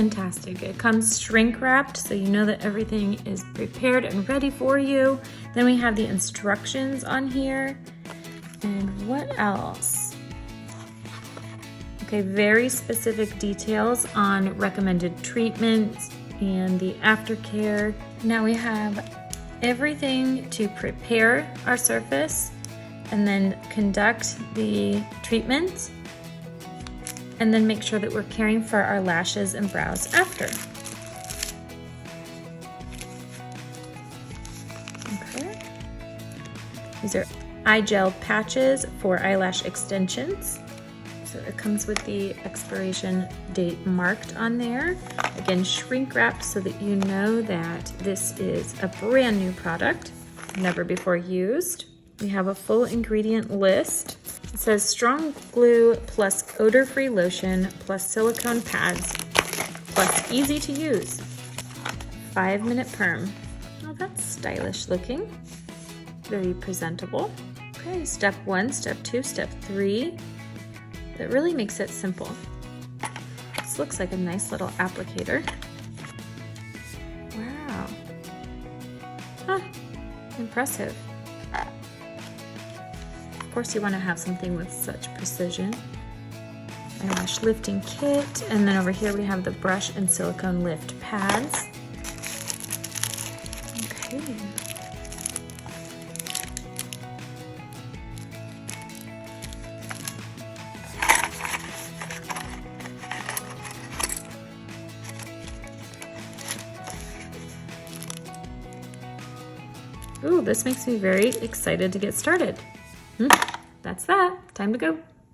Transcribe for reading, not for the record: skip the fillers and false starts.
fantastic. It comes shrink wrapped, so you know that everything is prepared and ready for you. Then we have the instructions on here. And what else? Okay, very specific details on recommended treatments and the aftercare. Now we have everything to prepare our surface and then conduct the treatment, and then make sure that we're caring for our lashes and brows after. Okay. These are eye gel patches for eyelash extensions. So it comes with the expiration date marked on there. Again, shrink wrapped so that you know that this is a brand new product, never before used. We have a full ingredient list. It says strong glue plus odor-free lotion plus silicone pads plus easy to use. 5-minute perm. Oh, that's stylish looking. Very presentable. Okay, step 1, step 2, step 3. That really makes it simple. This looks like a nice little applicator. Wow. Huh, impressive. Of course, you want to have something with such precision. Eyelash lifting kit, and then over here we have the brush and silicone lift pads. Okay. Ooh, this makes me very excited to get started. That's that. Time to go.